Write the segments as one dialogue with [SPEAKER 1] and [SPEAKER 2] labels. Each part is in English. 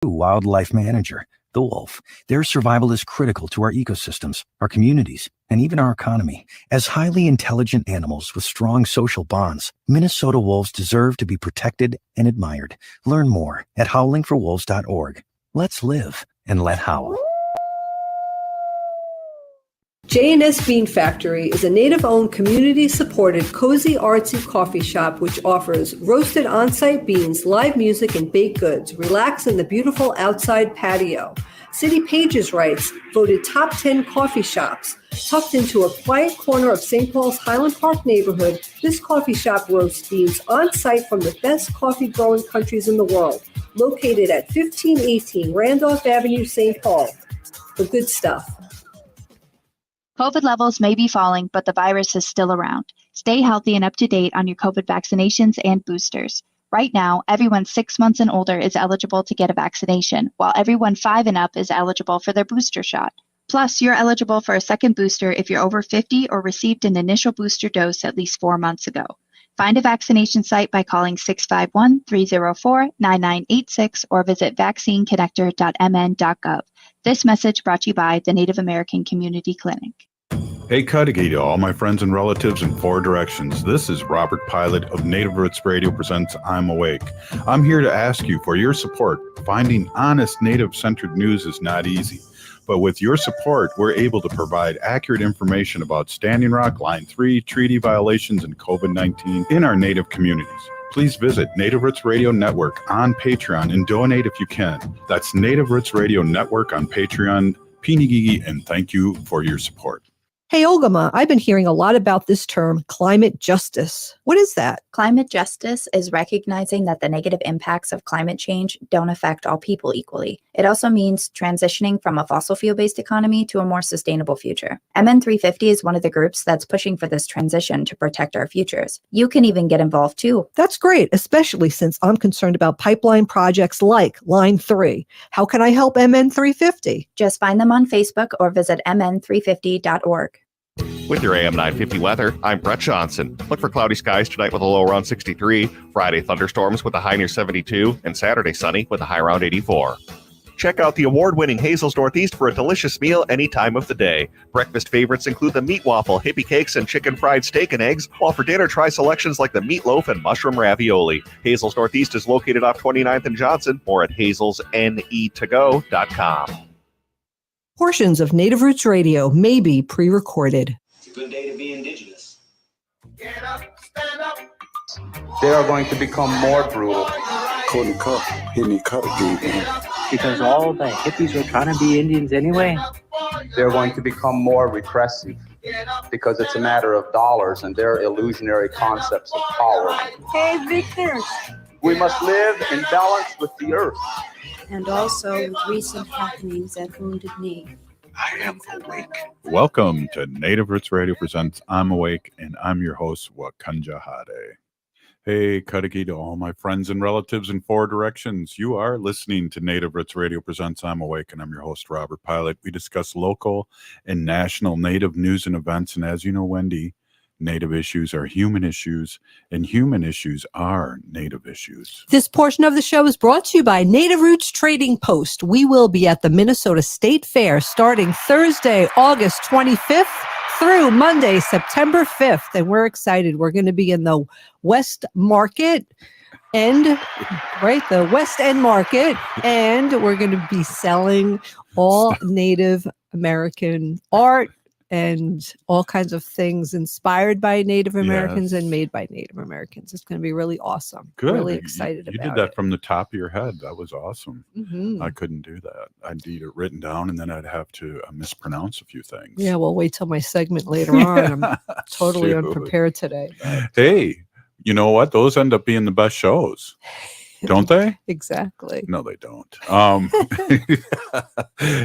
[SPEAKER 1] Wildlife manager, the wolf. Their survival is critical to our ecosystems, our communities, and even our economy. As highly intelligent animals with strong social bonds, Minnesota wolves deserve to be protected and admired. Learn more at howlingforwolves.org. Let's live and let howl.
[SPEAKER 2] J&S Bean Factory is a native-owned, community-supported, cozy, artsy coffee shop which offers roasted on-site beans, live music, and baked goods. Relax in the beautiful outside patio. City Pages writes, voted top 10 coffee shops. Tucked into a quiet corner of St. Paul's Highland Park neighborhood, this coffee shop roasts beans on-site from the best coffee-growing countries in the world. Located at 1518 Randolph Avenue, St. Paul. The good stuff.
[SPEAKER 3] COVID levels may be falling, but the virus is still around. Stay healthy and up to date on your COVID vaccinations and boosters. Right now, everyone 6 months and older is eligible to get a vaccination, while everyone 5 and up is eligible for their booster shot. Plus, you're eligible for a second booster if you're over 50 or received an initial booster dose at least 4 months ago. Find a vaccination site by calling 651-304-9986 or visit vaccineconnector.mn.gov. This message brought to you by the Native American Community Clinic.
[SPEAKER 4] Hey, Cudahy to all my friends and relatives in 4 directions. This is Robert Pilot of Native Roots Radio presents I'm Awake. I'm here to ask you for your support. Finding honest Native-centered news is not easy. But with your support, we're able to provide accurate information about Standing Rock, Line 3, treaty violations, and COVID-19 in our Native communities. Please visit Native Roots Radio Network on Patreon and donate if you can. That's Native Roots Radio Network on Patreon. Pinigigi, and thank you for your support.
[SPEAKER 2] Hey, Ogama, I've been hearing a lot about this term, climate justice. What is that?
[SPEAKER 5] Climate justice is recognizing that the negative impacts of climate change don't affect all people equally. It also means transitioning from a fossil fuel-based economy to a more sustainable future. MN350 is one of the groups that's pushing for this transition to protect our futures. You can even get involved too.
[SPEAKER 2] That's great, especially since I'm concerned about pipeline projects like Line 3. How can I help MN350?
[SPEAKER 5] Just find them on Facebook or visit mn350.org.
[SPEAKER 6] With your AM 950 weather, I'm Brett Johnson. Look for cloudy skies tonight with a low around 63, Friday thunderstorms with a high near 72, and Saturday sunny with a high around 84. Check out the award-winning Hazel's Northeast for a delicious meal any time of the day. Breakfast favorites include the meat waffle, hippie cakes, and chicken fried steak and eggs, while for dinner try selections like the meatloaf and mushroom ravioli. Hazel's Northeast is located off 29th and Johnson, or at hazelsnetogo.com.
[SPEAKER 2] Portions of Native Roots Radio may be pre-recorded.
[SPEAKER 7] It's a good day to be indigenous. Get up, stand up.
[SPEAKER 8] They are going to become more brutal.
[SPEAKER 9] Couldn't cut, hit me cut again.
[SPEAKER 10] Because all the hippies were trying to be Indians anyway.
[SPEAKER 8] They're going to become more repressive because it's a matter of dollars and their illusionary concepts of power.
[SPEAKER 11] Hey, Victor.
[SPEAKER 8] We must live in balance with the earth.
[SPEAKER 11] And also with recent happenings at Wounded Knee.
[SPEAKER 9] I am awake.
[SPEAKER 4] Welcome to Native Roots Radio presents I'm Awake, and I'm your host, Wakanja Hade. Hey, Cudahy to all my friends and relatives in 4 directions. You are listening to Native Roots Radio presents I'm Awake, and I'm your host, Robert Pilot. We discuss local and national Native news and events, and as you know, Wendy, Native issues are human issues, and human issues are Native issues.
[SPEAKER 2] This portion of the show is brought to you by Native Roots Trading Post. We will be at the Minnesota State Fair starting Thursday, August 25th through Monday, September 5th. And we're excited. We're going to be in the West Market End, right? The West End Market. And we're going to be selling all Native American art and all kinds of things inspired by Native Americans and made by Native Americans. It's going to be really awesome.
[SPEAKER 4] Good.
[SPEAKER 2] Really excited about it.
[SPEAKER 4] You did that from the top of your head. That was awesome. Mm-hmm. I couldn't do that. I'd need it written down, and then I'd have to mispronounce a few things.
[SPEAKER 2] Yeah, well, wait till my segment later on. I'm totally unprepared today. But.
[SPEAKER 4] Hey, you know what? Those end up being the best shows. Don't they?
[SPEAKER 2] Exactly.
[SPEAKER 4] No, they don't.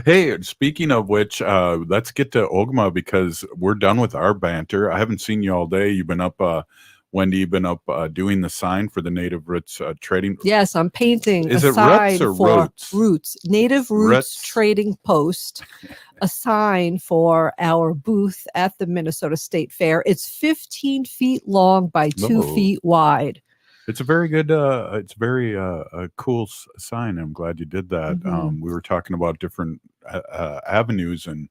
[SPEAKER 4] Hey, speaking of which, let's get to Ogama because we're done with our banter. I haven't seen you all day. You've been up, Wendy, you've been up doing the sign for the Native Roots Trading.
[SPEAKER 2] Yes, I'm painting
[SPEAKER 4] Is
[SPEAKER 2] a
[SPEAKER 4] it
[SPEAKER 2] sign
[SPEAKER 4] Roots or
[SPEAKER 2] for
[SPEAKER 4] Roots?
[SPEAKER 2] Roots, Native Roots Trading Post, a sign for our booth at the Minnesota State Fair. It's 15 feet long by 2 feet wide.
[SPEAKER 4] It's a very good, it's very a cool sign. I'm glad you did that. We were talking about different avenues, and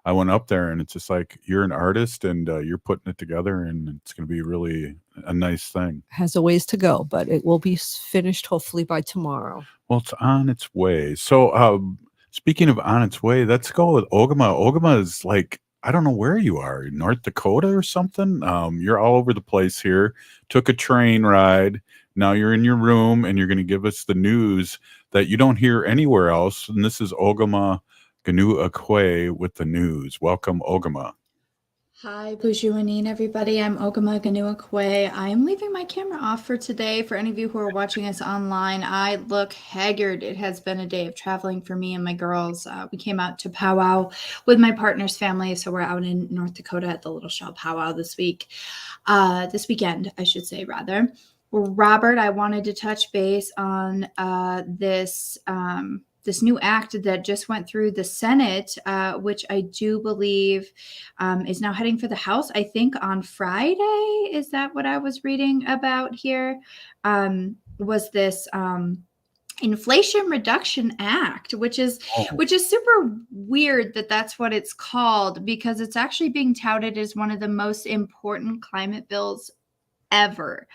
[SPEAKER 4] I went up there, and it's just like you're an artist, and you're putting it together, and it's going to be really a nice thing.
[SPEAKER 2] Has a ways to go, but it will be finished hopefully by tomorrow.
[SPEAKER 4] Well, it's on its way. So, speaking of on its way, let's go with Ogama. Ogama is like, I don't know where you are, North Dakota or something. You're all over the place here. Took a train ride. Now you're in your room, and you're going to give us the news that you don't hear anywhere else. And this is Ogama Ganu Akwe with the news. Welcome, Ogama.
[SPEAKER 12] Hi, Bouchard, everybody. I'm Ogama Ganuakwe. I am leaving my camera off for today. For any of you who are watching us online, I look haggard. It has been a day of traveling for me and my girls. We came out to powwow with my partner's family, so we're out in North Dakota at the Little Shell powwow this weekend, I should say, rather. Well, Robert, I wanted to touch base on this new act that just went through the Senate, which I do believe is now heading for the House, I think on Friday. Is that what I was reading about here? Was this Inflation Reduction Act, which is super weird that that's what it's called, because it's actually being touted as one of the most important climate bills ever.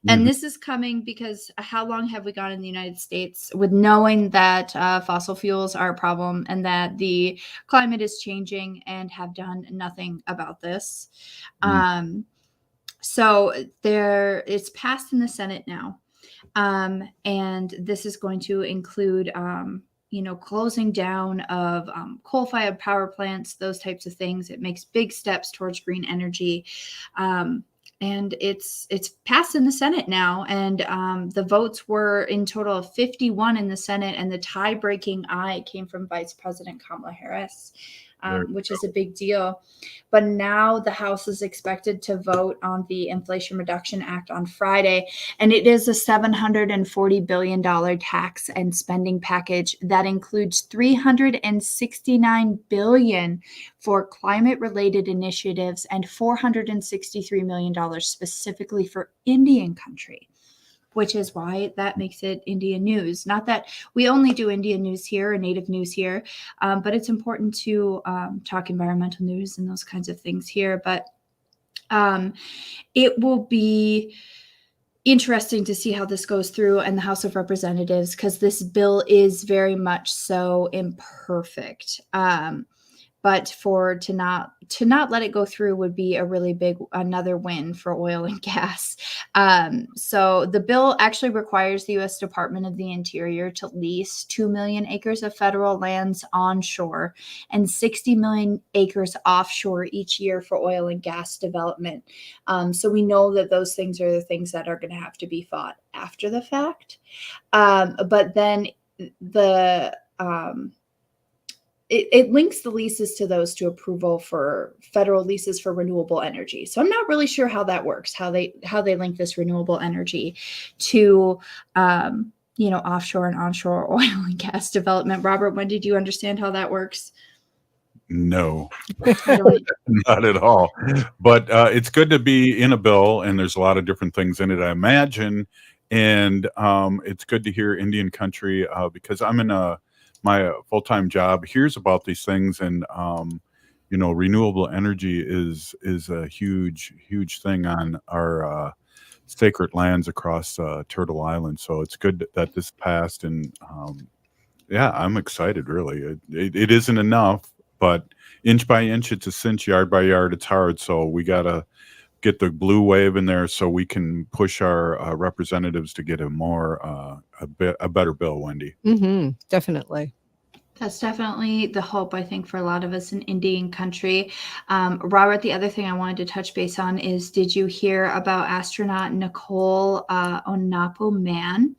[SPEAKER 12] And this is coming because how long have we gone in the United States with knowing that fossil fuels are a problem and that the climate is changing and have done nothing about this? So it's passed in the Senate now. And this is going to include closing down of coal-fired power plants, those types of things. It makes big steps towards green energy. And it's passed in the Senate now, and the votes were in total of 51 in the Senate, and the tie-breaking aye came from Vice President Kamala Harris, which is a big deal. But now the House is expected to vote on the Inflation Reduction Act on Friday, and it is a $740 billion tax and spending package that includes $369 billion for climate-related initiatives and $463 million specifically for Indian country, which is why that makes it Indian news. Not that we only do Indian news here or Native news here, but it's important to talk environmental news and those kinds of things here. But it will be interesting to see how this goes through in the House of Representatives, because this bill is very much so imperfect. But to not let it go through would be a really big another win for oil and gas. So the bill actually requires the U.S. Department of the Interior to lease 2 million acres of federal lands onshore and 60 million acres offshore each year for oil and gas development. So we know that those things are the things that are going to have to be fought after the fact. But then it links the leases to those to approval for federal leases for renewable energy. So I'm not really sure how that works, how they link this renewable energy to offshore and onshore oil and gas development. Robert, when did you understand how that works?
[SPEAKER 4] No, not at all. But it's good to be in a bill, and there's a lot of different things in it, I imagine. And it's good to hear Indian country because I'm in my full-time job hears about these things, and renewable energy is a huge thing on our sacred lands across Turtle Island. So it's good that this passed, and I'm excited. Really, it isn't enough, but inch by inch it's a cinch, yard by yard it's hard. So we gotta get the blue wave in there so we can push our representatives to get a better bill, Wendy.
[SPEAKER 2] Definitely.
[SPEAKER 12] That's definitely the hope, I think, for a lot of us in Indian country. Robert, the other thing I wanted to touch base on is, did you hear about astronaut Nicole Onapo-Mann?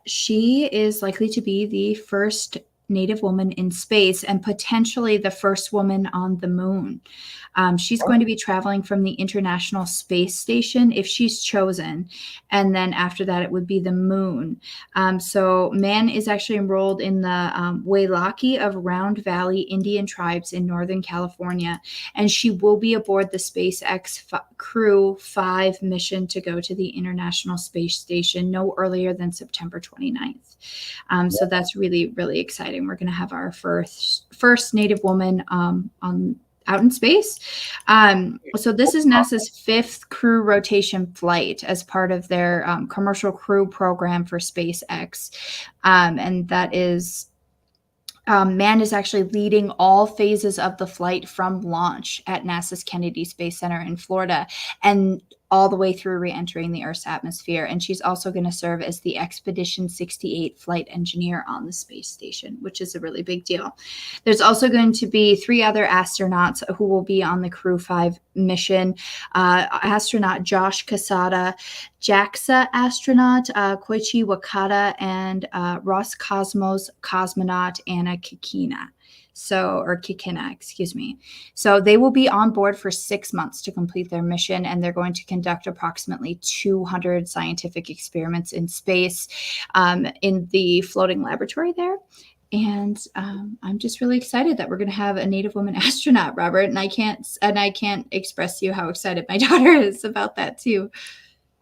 [SPEAKER 12] She is likely to be the first Native woman in space and potentially the first woman on the moon. She's going to be traveling from the International Space Station if she's chosen. And then after that, it would be the moon. So Man is actually enrolled in the Wailaki of Round Valley Indian tribes in Northern California. And she will be aboard the SpaceX Crew 5 mission to go to the International Space Station no earlier than September 29th. So that's really, really exciting. We're going to have our first Native woman out in space. So this is NASA's 5th crew rotation flight as part of their commercial crew program for SpaceX. And that is, Man is actually leading all phases of the flight from launch at NASA's Kennedy Space Center in Florida and all the way through re-entering the Earth's atmosphere. And she's also going to serve as the Expedition 68 flight engineer on the space station, which is a really big deal. There's also going to be 3 other astronauts who will be on the Crew 5 mission. Astronaut Josh Casada, JAXA astronaut Koichi Wakata, and Roscosmos cosmonaut Anna Kikina. Kikina, excuse me. So they will be on board for 6 months to complete their mission, and they're going to conduct approximately 200 scientific experiments in space in the floating laboratory there. And I'm just really excited that we're going to have a Native woman astronaut, Robert. And I can't express to you how excited my daughter is about that too.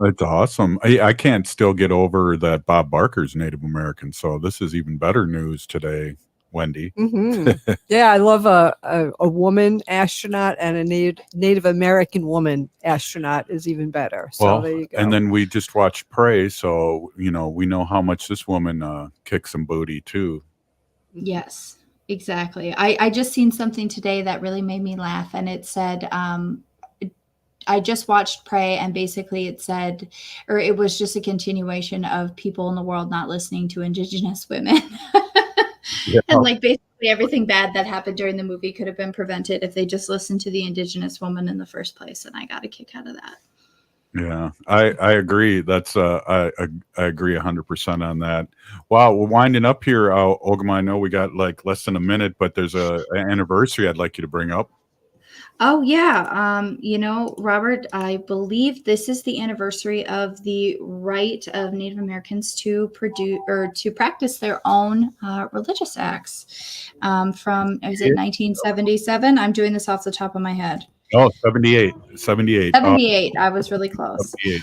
[SPEAKER 4] That's awesome. I can't still get over that Bob Barker's Native American. So this is even better news today, Wendy.
[SPEAKER 2] Mm-hmm. Yeah, I love a woman astronaut, and a Native American woman astronaut is even better. So
[SPEAKER 4] Well,
[SPEAKER 2] there you go.
[SPEAKER 4] and then we just watched Prey, so we know how much this woman kicks some booty too.
[SPEAKER 12] Yes, exactly. I just seen something today that really made me laugh, and it said, I just watched Prey, and basically it said, or it was just a continuation of people in the world not listening to Indigenous women.
[SPEAKER 4] Yeah.
[SPEAKER 12] And like basically everything bad that happened during the movie could have been prevented if they just listened to the Indigenous woman in the first place. And I got a kick out of that.
[SPEAKER 4] Yeah, I agree. That's I agree 100% on that. Wow, we're winding up here, Ogama. I know we got like less than a minute, but there's an anniversary I'd like you to bring up.
[SPEAKER 12] Oh yeah, Robert, I believe this is the anniversary of the right of Native Americans to practice their own religious acts from, is it 1977? I'm doing this off the top of my head.
[SPEAKER 4] Oh, 78. 78.
[SPEAKER 12] 78. I was really close.
[SPEAKER 4] 78.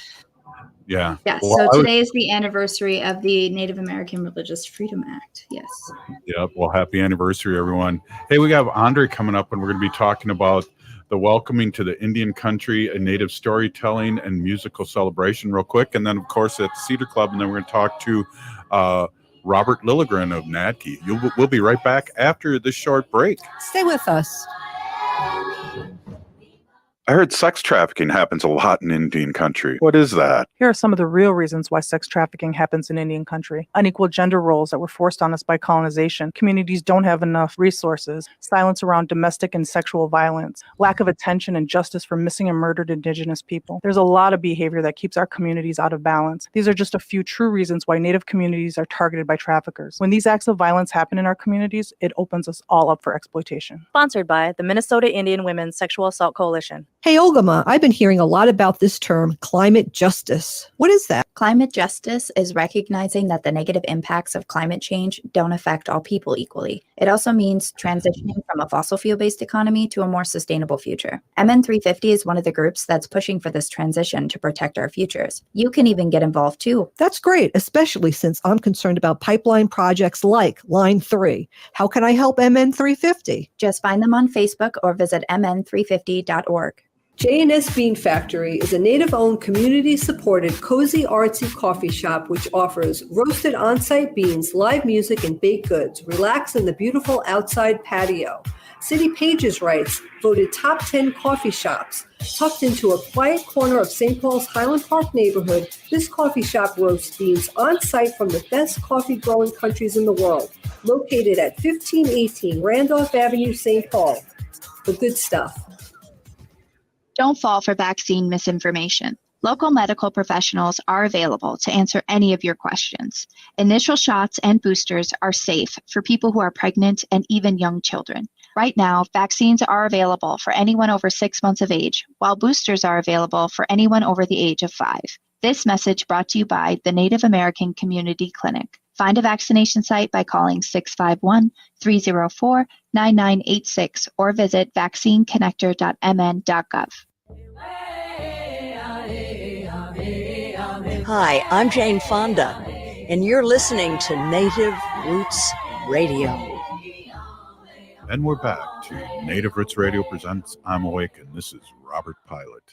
[SPEAKER 4] Yeah.
[SPEAKER 12] Yeah.
[SPEAKER 4] Well,
[SPEAKER 12] So today is the anniversary of the Native American Religious Freedom Act. Yes.
[SPEAKER 4] Yep. Well, happy anniversary, everyone. Hey, we got Andre coming up, and we're going to be talking about the welcoming to the Indian country, a native storytelling and musical celebration real quick. And then, of course, at the Cedar Club. And then we're going to talk to Robert Lilligren of NADKI. We'll be right back after this short break.
[SPEAKER 2] Stay with us.
[SPEAKER 4] I heard sex trafficking happens a lot in Indian country. What is that?
[SPEAKER 13] Here are some of the real reasons why sex trafficking happens in Indian country. Unequal gender roles that were forced on us by colonization. Communities don't have enough resources. Silence around domestic and sexual violence. Lack of attention and justice for missing and murdered Indigenous people. There's a lot of behavior that keeps our communities out of balance. These are just a few true reasons why Native communities are targeted by traffickers. When these acts of violence happen in our communities, it opens us all up for exploitation.
[SPEAKER 14] Sponsored by the Minnesota Indian Women's Sexual Assault Coalition.
[SPEAKER 2] Hey, Ogama, I've been hearing a lot about this term, climate justice. What is that?
[SPEAKER 5] Climate justice is recognizing that the negative impacts of climate change don't affect all people equally. It also means transitioning from a fossil fuel-based economy to a more sustainable future. MN350 is one of the groups that's pushing for this transition to protect our futures. You can even get involved too.
[SPEAKER 2] That's great, especially since I'm concerned about pipeline projects like Line 3. How can I help MN350?
[SPEAKER 5] Just find them on Facebook or visit mn350.org.
[SPEAKER 2] J&S Bean Factory is a Native-owned, community-supported, cozy, artsy coffee shop which offers roasted on-site beans, live music, and baked goods. Relax in the beautiful outside patio. City Pages writes, voted top 10 coffee shops. Tucked into a quiet corner of St. Paul's Highland Park neighborhood, this coffee shop roasts beans on-site from the best coffee-growing countries in the world. Located at 1518 Randolph Avenue, St. Paul. The good stuff.
[SPEAKER 3] Don't fall for vaccine misinformation. Local medical professionals are available to answer any of your questions. Initial shots and boosters are safe for people who are pregnant and even young children. Right now, vaccines are available for anyone over 6 months of age, while boosters are available for anyone over the age of 5. This message brought to you by the Native American Community Clinic. Find a vaccination site by calling 651-304-9986 or visit vaccineconnector.mn.gov.
[SPEAKER 15] Hi, I'm Jane Fonda, and you're listening to Native Roots Radio.
[SPEAKER 4] And we're back to Native Roots Radio presents I'm Awake, and this is Robert Pilot.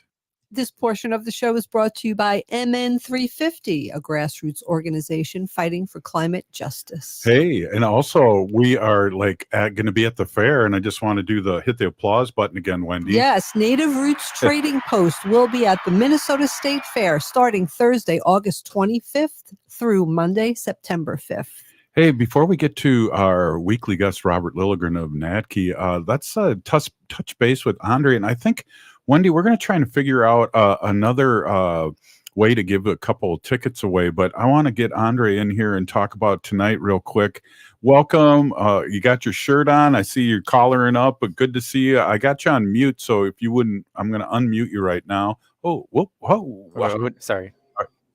[SPEAKER 2] This portion of the show is brought to you by MN350, a grassroots organization fighting for climate justice.
[SPEAKER 4] Hey, and also we are going to be at the fair, and I just want to hit the applause button again, Wendy.
[SPEAKER 2] Yes, Native Roots Trading Post will be at the Minnesota State Fair starting Thursday, August 25th through Monday, September 5th.
[SPEAKER 4] Hey, before we get to our weekly guest, Robert Lilligren of NADKI, let's touch base with Andre. And I think, Wendy, we're going to try and figure out another way to give a couple tickets away. But I want to get Andre in here and talk about tonight real quick. Welcome. You got your shirt on. I see you're collaring up, but good to see you. I got you on mute, so if you wouldn't, I'm going to unmute you right now. Oh, whoa, whoa.
[SPEAKER 16] Oh, sorry.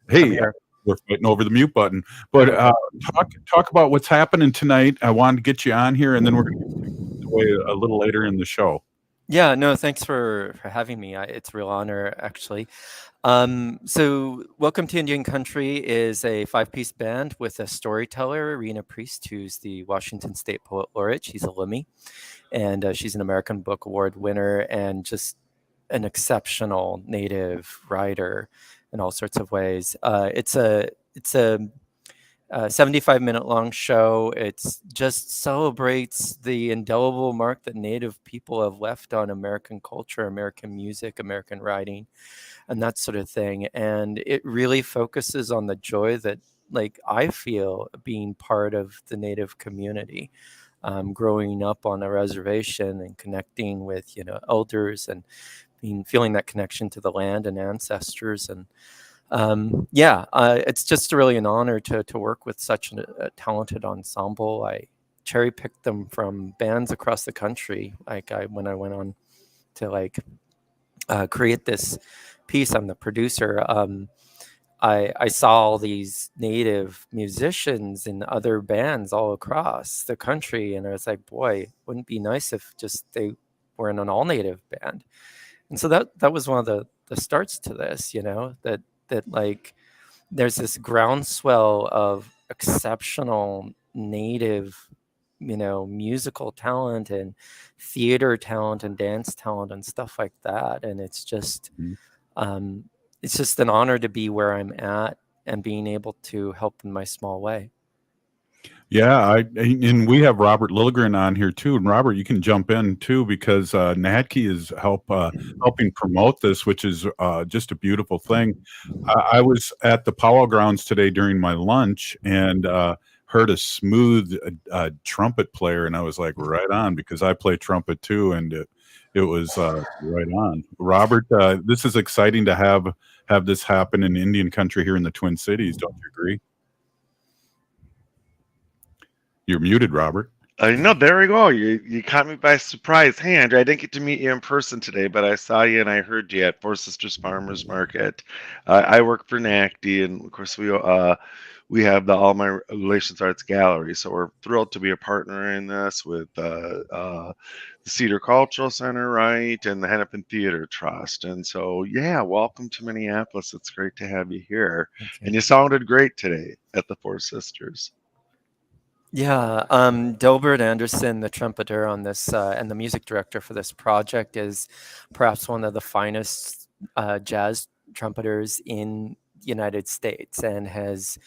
[SPEAKER 4] Hey. We're fighting over the mute button, but talk about what's happening tonight. I wanted to get you on here, and then we're going to get away a little later in the show.
[SPEAKER 16] Yeah, no, thanks for having me. It's a real honor, actually. So Welcome to Indian Country is a 5-piece band with a storyteller, Rena Priest, who's the Washington State Poet Laureate. She's a Limmy, and she's an American Book Award winner and just an exceptional Native writer in all sorts of ways. It's a 75-minute long show. It's just celebrates the indelible mark that Native people have left on American culture, American music, American writing, and that sort of thing. And it really focuses on the joy that, I feel being part of the Native community, growing up on a reservation and connecting with, elders and feeling that connection to the land and ancestors. And it's just really an honor to work with such a talented ensemble. I cherry picked them from bands across the country. When I went on to create this piece, I'm the producer. I saw all these Native musicians in other bands all across the country, and I was like, boy, wouldn't it be nice if just they were in an all Native band. And so that was one of the starts to this, that there's this groundswell of exceptional Native, musical talent and theater talent and dance talent and stuff like that. And it's just, it's just an honor to be where I'm at and being able to help in my small way.
[SPEAKER 4] Yeah, and we have Robert Lilligren on here too. And Robert, you can jump in too, because NADKI is helping promote this, which is just a beautiful thing. I was at the Powwow Grounds today during my lunch and heard a smooth trumpet player, and I was like, right on, because I play trumpet too, and it was right on. Robert, this is exciting to have this happen in Indian country here in the Twin Cities. Don't you agree? You're muted, Robert.
[SPEAKER 17] No, there we go. You caught me by surprise. Hey, Andre, I didn't get to meet you in person today, but I saw you and I heard you at Four Sisters Farmers Market. I work for NACD, and of course we have the All My Relations Arts Gallery, so we're thrilled to be a partner in this with the Cedar Cultural Center, right, and the Hennepin Theater Trust. And so, yeah, welcome to Minneapolis. It's great to have you here. And you sounded great today at the Four Sisters.
[SPEAKER 16] Yeah, Delbert Anderson, the trumpeter on this, and the music director for this project, is perhaps one of the finest jazz trumpeters in the United States, and has,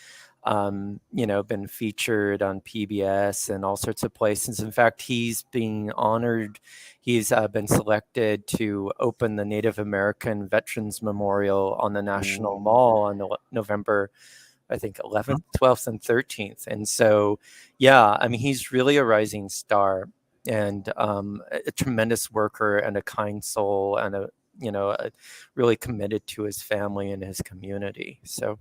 [SPEAKER 16] been featured on PBS and all sorts of places. In fact, he's being honored. He's been selected to open the Native American Veterans Memorial on the National Mall on November, I think, 11th, 12th, and 13th. And so, yeah, I mean, he's really a rising star and a tremendous worker and a kind soul and really committed to his family and his community. So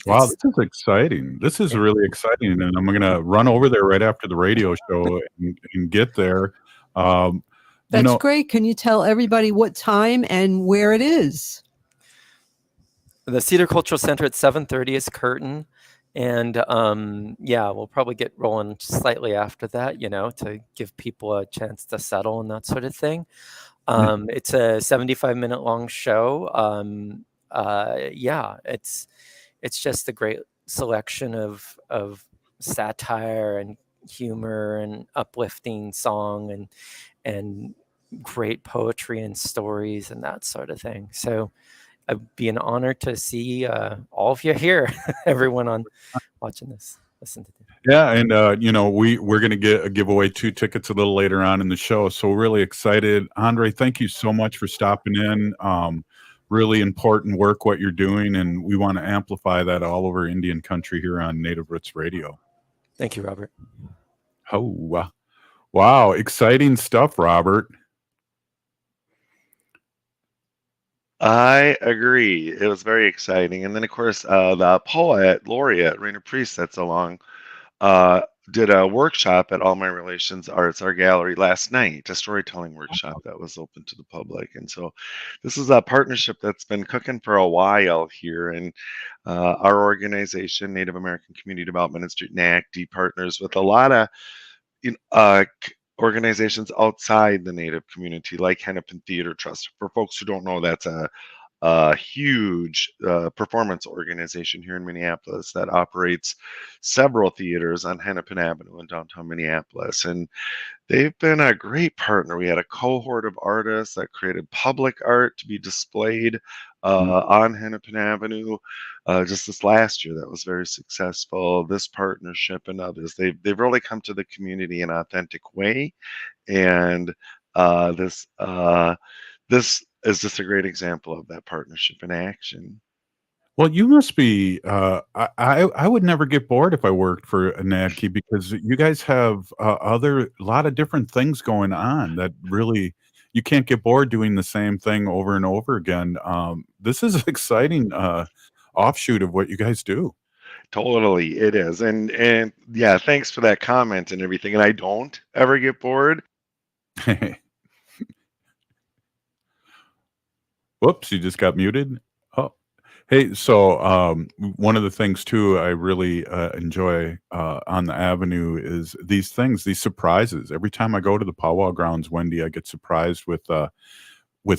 [SPEAKER 4] Wow, this is exciting. This is really exciting, and I'm going to run over there right after the radio show and get there.
[SPEAKER 2] That's great. Can you tell everybody what time and where it is?
[SPEAKER 16] the Cedar Cultural Center at 7:30 is curtain. And we'll probably get rolling slightly after that, to give people a chance to settle and that sort of thing. It's a 75-minute long show. It's just a great selection of satire and humor and uplifting song and great poetry and stories and that sort of thing. So it'd be an honor to see all of you here, everyone on watching this. Listen to this.
[SPEAKER 4] Yeah, and we're going to give away 2 tickets a little later on in the show, so we're really excited. Andre, thank you so much for stopping in. Really important work what you're doing, and we want to amplify that all over Indian country here on Native Roots Radio.
[SPEAKER 16] Thank you, Robert.
[SPEAKER 4] Oh, wow, exciting stuff, Robert.
[SPEAKER 17] I agree. It was very exciting. And then, of course, the poet laureate, Rainer Priest, that's along, did a workshop at All My Relations Arts, our gallery, last night, a storytelling workshop that was open to the public. And so this is a partnership that's been cooking for a while here. And our organization, Native American Community Development Institute, NACD, partners with a lot of organizations outside the Native community, like Hennepin Theater Trust. For folks who don't know, that's a huge performance organization here in Minneapolis that operates several theaters on Hennepin Avenue in downtown Minneapolis. And they've been a great partner. We had a cohort of artists that created public art to be displayed on Hennepin Avenue just this last year. That was very successful. This partnership and others, they've really come to the community in an authentic way. And this is just a great example of that partnership in action.
[SPEAKER 4] Well, you must be. I would never get bored if I worked for a NADKI, because you guys have a lot of different things going on that really you can't get bored doing the same thing over and over again. This is an exciting offshoot of what you guys do.
[SPEAKER 17] Totally, it is, and yeah, thanks for that comment and everything. And I don't ever get bored.
[SPEAKER 4] Whoops, you just got muted. Oh, hey, so one of the things too I really enjoy on the Avenue is these things, these surprises. Every time I go to the powwow grounds, Wendy, I get surprised with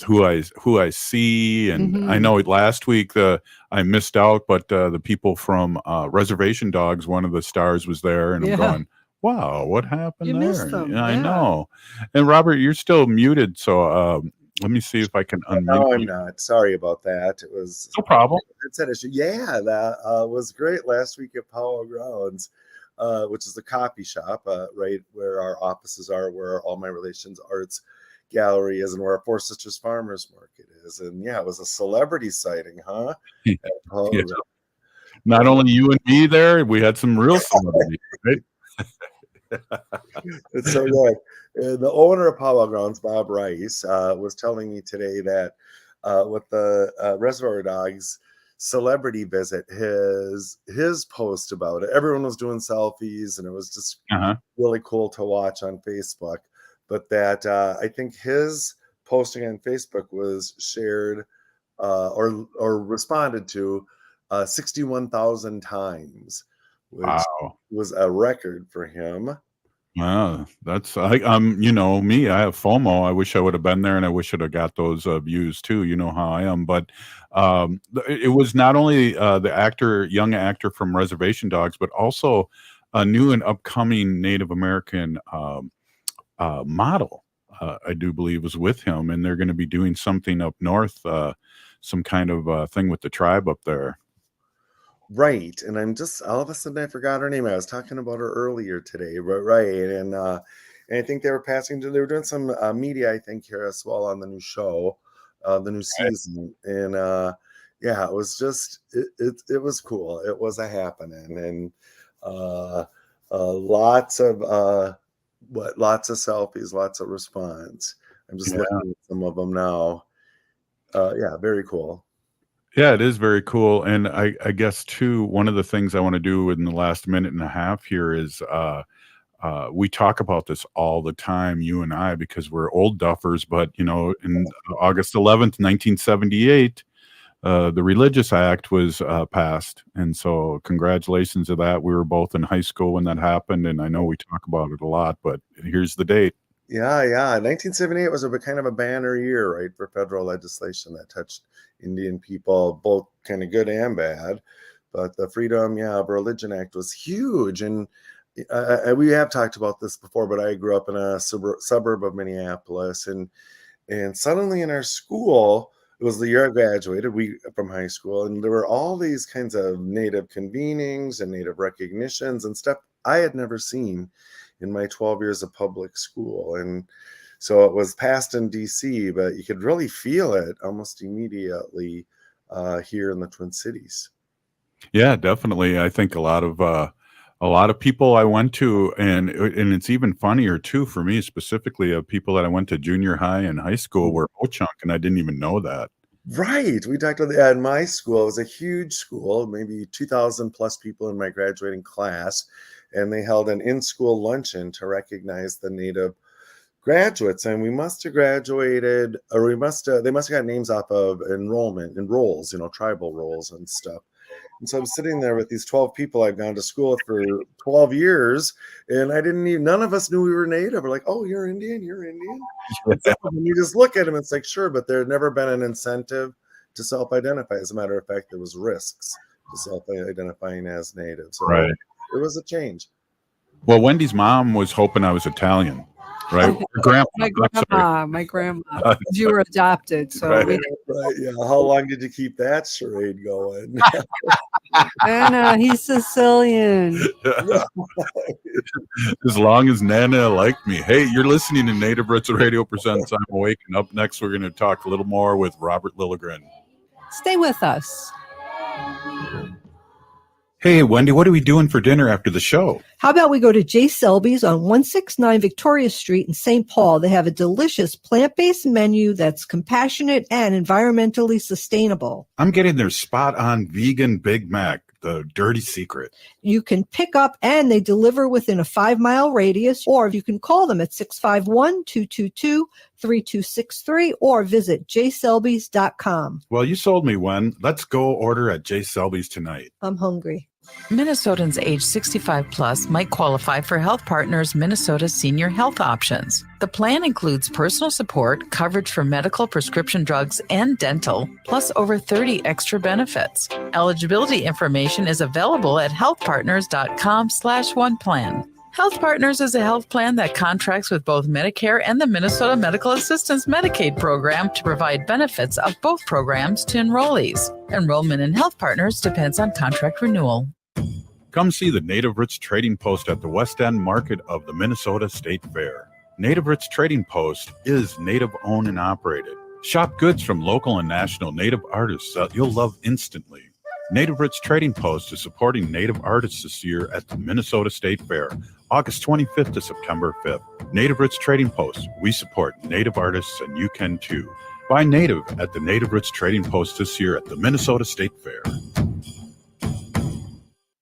[SPEAKER 4] who I see. And I know last week I missed out, but the people from Reservation Dogs, one of the stars was there, and I'm going, wow, what happened there?
[SPEAKER 2] Missed them.
[SPEAKER 4] Yeah, I know. And Robert, you're still muted, so let me see if I can unmute.
[SPEAKER 18] No, I'm not. Sorry about that. It was
[SPEAKER 4] no problem.
[SPEAKER 18] It's an issue. Yeah, that was great last week at Powwow Grounds, which is the coffee shop, right where our offices are, where All My Relations Arts Gallery is, and where our Four Sisters Farmers Market is. And yeah, it was a celebrity sighting, huh?
[SPEAKER 4] Yeah. Not only you and me there, we had some real celebrities, right?
[SPEAKER 18] It's so good. The owner of Powwow Grounds, Bob Rice, was telling me today that with the Reservoir Dogs celebrity visit, his post about it, everyone was doing selfies, and it was just really cool to watch on Facebook. But that I think his posting on Facebook was shared or responded to 61,000 times, which was a record for him.
[SPEAKER 4] Wow, that's you know me, I have FOMO. I wish I would have been there, and I wish I'd have got those views too. You know how I am. But it was not only the young actor from Reservation Dogs, but also a new and upcoming Native American model, I do believe, was with him, and they're going to be doing something up north, some kind of thing with the tribe up there.
[SPEAKER 18] Right. And I'm just, all of a sudden I forgot her name. I was talking about her earlier today, right? And I think they were doing some media, I think, here as well on the new show, the new season. And yeah, it was just, it was cool. It was a happening, and lots of selfies, lots of response. I'm just looking at some of them now. yeah, very cool.
[SPEAKER 4] Yeah, it is very cool. And I guess, too, one of the things I want to do in the last minute and a half here is we talk about this all the time, you and I, because we're old duffers. But, in August 11th, 1978, the Religious Act was passed. And so congratulations to that. We were both in high school when that happened. And I know we talk about it a lot, but here's the date.
[SPEAKER 18] Yeah. 1978 was a kind of a banner year, right, for federal legislation that touched Indian people, both kind of good and bad. But the Freedom of Religion Act was huge. And we have talked about this before, but I grew up in a suburb of Minneapolis. And suddenly in our school, it was the year I graduated from high school, and there were all these kinds of Native convenings and Native recognitions and stuff I had never seen in my 12 years of public school. And so it was passed in DC, but you could really feel it almost immediately here in the Twin Cities.
[SPEAKER 4] Yeah, definitely. I think a lot of people I went to, and it's even funnier too for me specifically, of people that I went to junior high and high school were Ho-Chunk, and I didn't even know that.
[SPEAKER 18] Right. We talked about that in my school. It was a huge school, maybe 2,000 plus people in my graduating class, and they held an in-school luncheon to recognize the Native graduates. And we must have graduated, or they must have got names off of enrollment and rolls, tribal rolls and stuff. And so I'm sitting there with these 12 people I've gone to school with for 12 years, and none of us knew we were Native. We're like, oh, you're Indian? And you just look at them, it's like, sure, but there had never been an incentive to self-identify. As a matter of fact, there was risks to self-identifying as Native. So
[SPEAKER 4] right.
[SPEAKER 18] It was a change.
[SPEAKER 4] Well, Wendy's mom was hoping I was Italian. Right,
[SPEAKER 2] my grandma. You were adopted, so
[SPEAKER 4] right.
[SPEAKER 18] Yeah. How long did you keep that charade going?
[SPEAKER 2] Nana, he's Sicilian.
[SPEAKER 4] As long as Nana liked me. Hey, you're listening to Native Roots Radio presents I'm Awake, and up next we're going to talk a little more with Robert Lilligren.
[SPEAKER 2] Stay with us.
[SPEAKER 4] Hey, Wendy, what are we doing for dinner after the show?
[SPEAKER 2] How about we go to J. Selby's on 169 Victoria Street in St. Paul? They have a delicious plant-based menu that's compassionate and environmentally sustainable.
[SPEAKER 4] I'm getting their spot-on vegan Big Mac, the dirty secret.
[SPEAKER 2] You can pick up and they deliver within a 5-mile radius, or you can call them at 651-222-3263 or visit jselbys.com.
[SPEAKER 4] Well, you sold me, Wen. Let's go order at J. Selby's tonight.
[SPEAKER 2] I'm hungry.
[SPEAKER 19] Minnesotans age 65 plus might qualify for Health Partners Minnesota Senior Health Options. The plan includes personal support, coverage for medical, prescription drugs, and dental, plus over 30 extra benefits. Eligibility information is available at healthpartners.com/oneplan. Health Partners is a health plan that contracts with both Medicare and the Minnesota Medical Assistance Medicaid program to provide benefits of both programs to enrollees. Enrollment in Health Partners depends on contract renewal.
[SPEAKER 4] Come see the Native Roots Trading Post at the West End Market of the Minnesota State Fair. Native Roots Trading Post is Native-owned and operated. Shop goods from local and national Native artists that you'll love instantly. Native Roots Trading Post is supporting Native artists this year at the Minnesota State Fair, August 25th to September 5th. Native Roots Trading Post, we support Native artists and you can too. Buy Native at the Native Roots Trading Post this year at the Minnesota State Fair.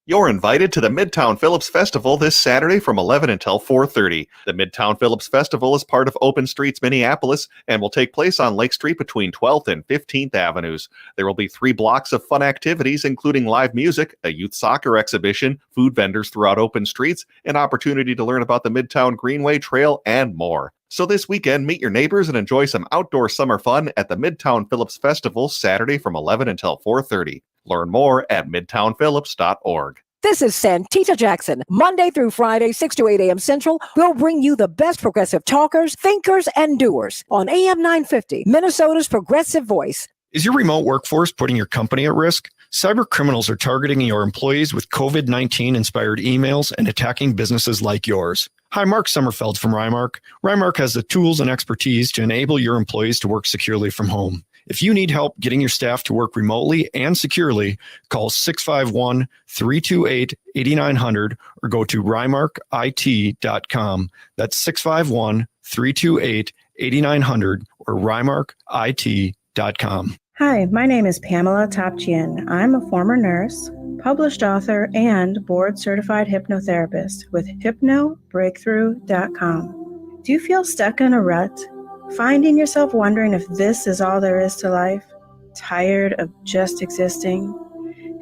[SPEAKER 6] You're invited to the Midtown Phillips Festival this Saturday from 11 until 4:30. The Midtown Phillips Festival is part of Open Streets Minneapolis and will take place on Lake Street between 12th and 15th Avenues. There will be 3 blocks of fun activities, including live music, a youth soccer exhibition, food vendors throughout Open Streets, an opportunity to learn about the Midtown Greenway Trail, and more. So this weekend, meet your neighbors and enjoy some outdoor summer fun at the Midtown Phillips Festival Saturday from 11 until 4:30. Learn more at midtownphillips.org.
[SPEAKER 20] This is Santita Jackson. Monday through Friday, 6 to 8 a.m. Central, we'll bring you the best progressive talkers, thinkers, and doers on AM 950, Minnesota's progressive voice.
[SPEAKER 21] Is your remote workforce putting your company at risk? Cyber criminals are targeting your employees with COVID-19 inspired emails and attacking businesses like yours. Hi, Mark Sommerfeld from Rymark. Rymark has the tools and expertise to enable your employees to work securely from home. If you need help getting your staff to work remotely and securely, call 651-328-8900 or go to rymarkit.com. That's 651-328-8900 or rymarkit.com. nativerootsradio.com.
[SPEAKER 1] Hi, my name is Pamela Topchian. I'm a former nurse, published author, and board-certified hypnotherapist with hypnobreakthrough.com. Do you feel stuck in a rut? Finding yourself wondering if this is all there is to life? Tired of just existing?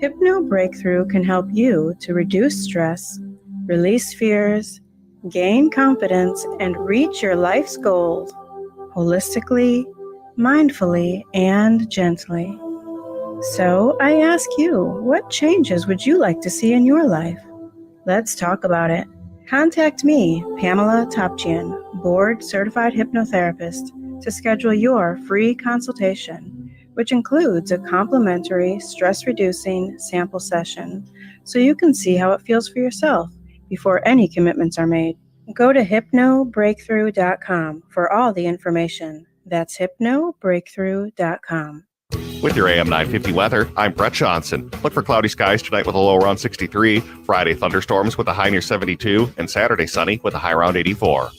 [SPEAKER 1] Hypno Breakthrough can help you to reduce stress, release fears, gain confidence, and reach your life's goals holistically, mindfully, and gently. So I ask you, what changes would you like to see in your life? Let's talk about it. Contact me, Pamela Topchian, board certified hypnotherapist, to schedule your free consultation, which includes a complimentary stress-reducing sample session, so you can see how it feels for yourself before any commitments are made. Go to hypnobreakthrough.com for all the information. That's hypnobreakthrough.com.
[SPEAKER 6] With your AM 950 weather, I'm Brett Johnson. Look for cloudy skies tonight with a low around 63, Friday thunderstorms with a high near 72, and Saturday sunny with a high around 84.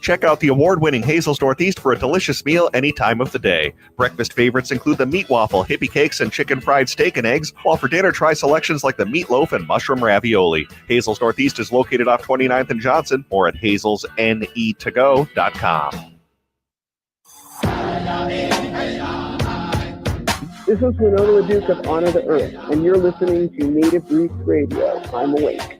[SPEAKER 6] Check out the award-winning Hazel's Northeast for a delicious meal any time of the day. Breakfast favorites include the meat waffle, hippie cakes, and chicken fried steak and eggs, while for dinner try selections like the meatloaf and mushroom ravioli. Hazel's Northeast is located off 29th and Johnson or at hazelsnetogo.com.
[SPEAKER 22] This is Winona LaDuke of Honor the Earth, and you're listening to Native Roots Radio. I'm Awake.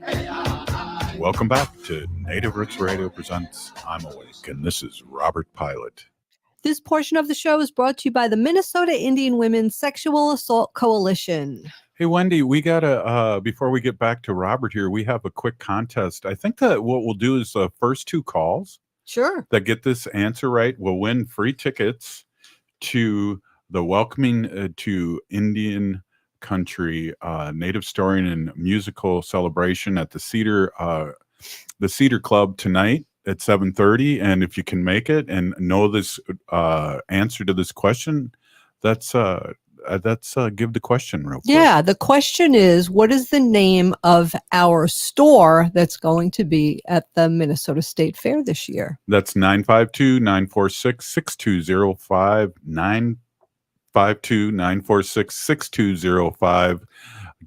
[SPEAKER 4] Welcome back to Native Roots Radio presents I'm Awake, and this is Robert Pilot.
[SPEAKER 2] This portion of the show is brought to you by the Minnesota Indian Women's Sexual Assault Coalition.
[SPEAKER 4] Hey, Wendy, we got to, before we get back to Robert here, we have a quick contest. I think that what we'll do is the first two calls that get this answer right will win free tickets to the Welcoming to Indian Country Native Story and Musical Celebration at the Cedar Club tonight at 7:30. And if you can make it and know this answer to this question, that's give the question real quick.
[SPEAKER 2] Yeah, the question is, what is the name of our store that's going to be at the Minnesota State Fair this year?
[SPEAKER 4] That's 952-946-6205, 952-946-6205.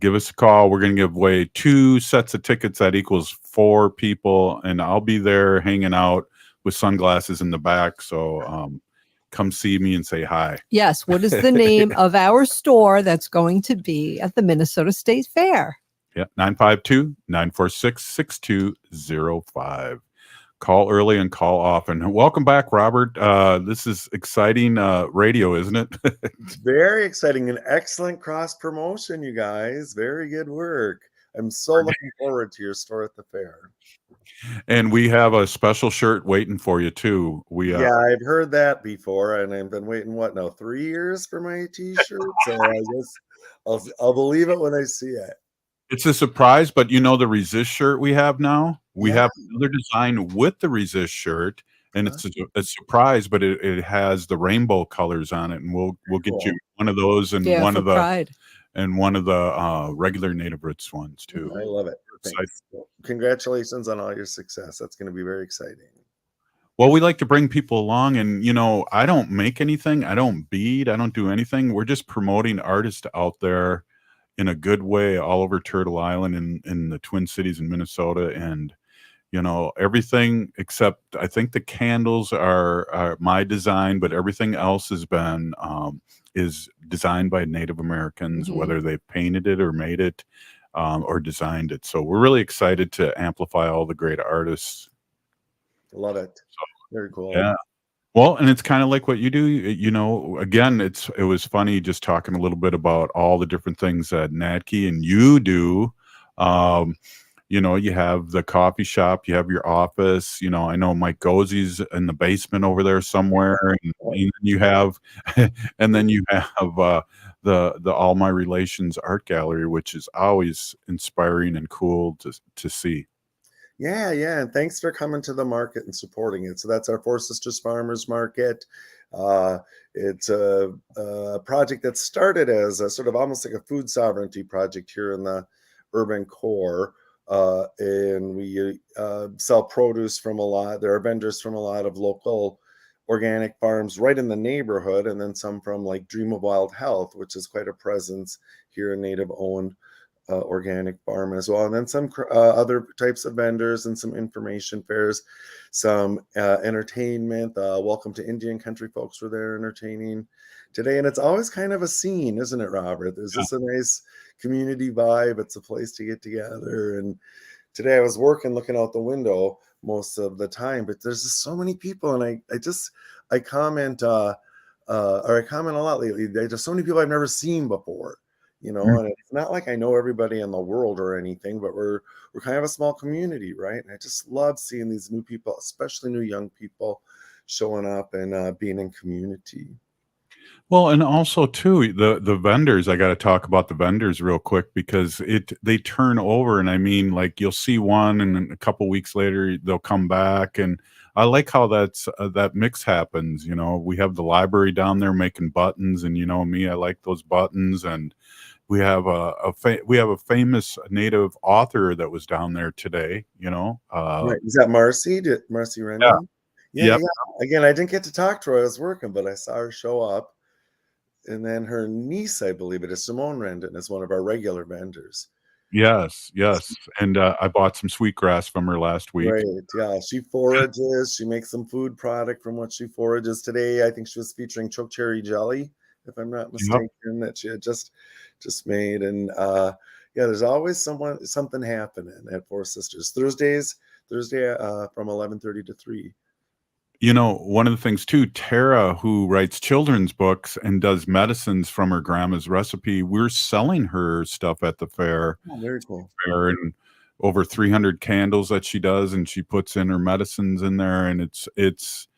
[SPEAKER 4] Give us a call. We're going to give away 2 sets of tickets. That equals 4 people, and I'll be there hanging out with sunglasses in the back. So come see me and say hi.
[SPEAKER 2] Yes, what is the name of our store that's going to be at the Minnesota State Fair?
[SPEAKER 4] Yeah, 952-946-6205. Call early and call often. Welcome back, Robert. This is exciting radio, isn't it?
[SPEAKER 18] Very exciting and excellent cross promotion, you guys. Very good work. I'm so looking forward to your store at the fair.
[SPEAKER 4] And we have a special shirt waiting for you too.
[SPEAKER 18] Yeah, I've heard that before, and I've been waiting 3 years for my T-shirt. So I'll believe it when I see it.
[SPEAKER 4] It's a surprise, but you know the Resist shirt we have now? We have another design with the Resist shirt, and it's a surprise, but it has the rainbow colors on it, and we'll get you one of those and one of the
[SPEAKER 2] Pride.
[SPEAKER 4] And one of the regular Native Roots ones too.
[SPEAKER 18] I love it. Thanks. Congratulations on all your success. That's going to be very exciting.
[SPEAKER 4] Well, we like to bring people along, and I don't make anything, I don't bead, I don't do anything. We're just promoting artists out there in a good way all over Turtle Island in the Twin Cities in Minnesota, and everything except I think the candles are my design, but everything else has been is designed by Native Americans, whether they painted it or made it or designed it. So we're really excited to amplify all the great artists.
[SPEAKER 18] Love it. Very cool.
[SPEAKER 4] Yeah. Well, and it's kind of like what you do, again, it was funny just talking a little bit about all the different things that Natke and you do. You have the coffee shop, you have your office, I know Mike Gozzi's in the basement over there somewhere, and you have, and then you have the All My Relations art gallery, which is always inspiring and cool to see.
[SPEAKER 18] Yeah, and thanks for coming to the market and supporting it. So that's our Four Sisters Farmers Market. It's a project that started as a sort of almost like a food sovereignty project here in the urban core. And we sell produce from there are vendors from a lot of local organic farms right in the neighborhood, and then some from like Dream of Wild Health, which is quite a presence here, a native owned organic farm as well. And then some other types of vendors and some information fairs, some entertainment. Welcome to Indian Country folks were there entertaining today. And it's always kind of a scene, isn't it, Robert? There's just a nice community vibe. It's a place to get together. And today I was working, looking out the window most of the time, but there's just so many people. And I comment, or I comment a lot lately. There's just so many people I've never seen before. And it's not like I know everybody in the world or anything, but we're kind of a small community, right? And I just love seeing these new people, especially new young people, showing up and being in community.
[SPEAKER 4] Well, and also too, the vendors, I got to talk about the vendors real quick because they turn over, and I mean, like you'll see one and then a couple weeks later they'll come back, and I like how that mix happens. We have the library down there making buttons, and me, I like those buttons, and we have a famous native author that was down there today.
[SPEAKER 18] Right. Is that Marcy? Marcy Rendon? Yeah. Again, I didn't get to talk to her. I was working, but I saw her show up. And then her niece, I believe it is Simone Rendon, is one of our regular vendors.
[SPEAKER 4] Yes. And I bought some sweetgrass from her last week.
[SPEAKER 18] Right. Yeah. She forages. She makes some food product from what she forages. Today, I think she was featuring chokecherry jelly, if I'm not mistaken, that she had just made. And there's always something happening at Four Sisters. Thursday from 11:30 to 3.
[SPEAKER 4] One of the things too, Tara, who writes children's books and does medicines from her grandma's recipe, we're selling her stuff at the fair.
[SPEAKER 18] Oh, very cool.
[SPEAKER 4] And over 300 candles that she does, and she puts in her medicines in there, and it's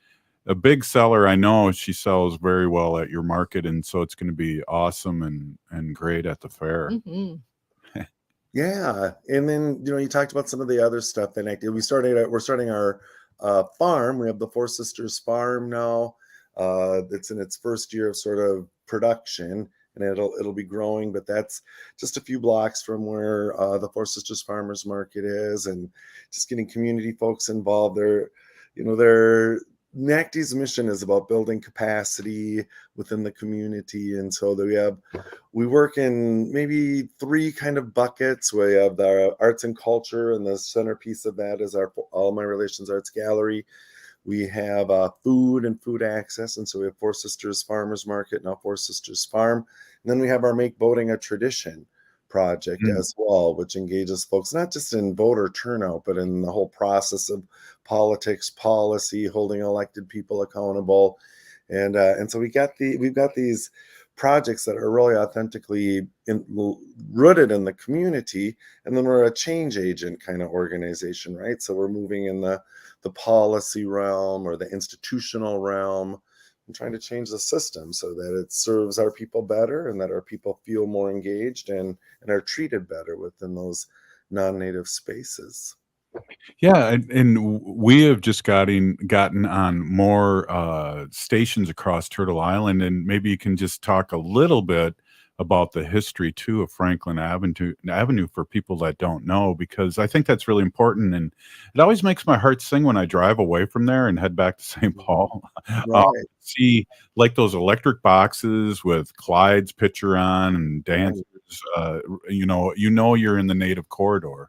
[SPEAKER 4] a big seller. I know she sells very well at your market, and so it's going to be awesome and great at the fair.
[SPEAKER 18] Mm-hmm. Yeah, and then you talked about some of the other stuff that we're starting our farm. We have the Four Sisters Farm now. It's in its first year of sort of production, and it'll be growing. But that's just a few blocks from where the Four Sisters Farmers Market is, and just getting community folks involved. NACD's mission is about building capacity within the community, and so we work in maybe 3 kind of buckets. We have the arts and culture, and the centerpiece of that is our All My Relations Arts Gallery. We have food and food access, and so we have Four Sisters Farmers Market, now Four Sisters Farm, and then we have our Make Voting a Tradition project as well, which engages folks not just in voter turnout, but in the whole process of politics, policy, holding elected people accountable, and so we've got these projects that are really authentically rooted in the community, and then we're a change agent kind of organization, right? So we're moving in the policy realm or the institutional realm, and trying to change the system so that it serves our people better, and that our people feel more engaged and are treated better within those non-native spaces.
[SPEAKER 4] Yeah, and we have just gotten on more stations across Turtle Island, and maybe you can just talk a little bit about the history too of Franklin Avenue for people that don't know, because I think that's really important, and it always makes my heart sing when I drive away from there and head back to St. Paul.
[SPEAKER 18] Right.
[SPEAKER 4] See like those electric boxes with Clyde's picture on and dancers. You're in the native corridor.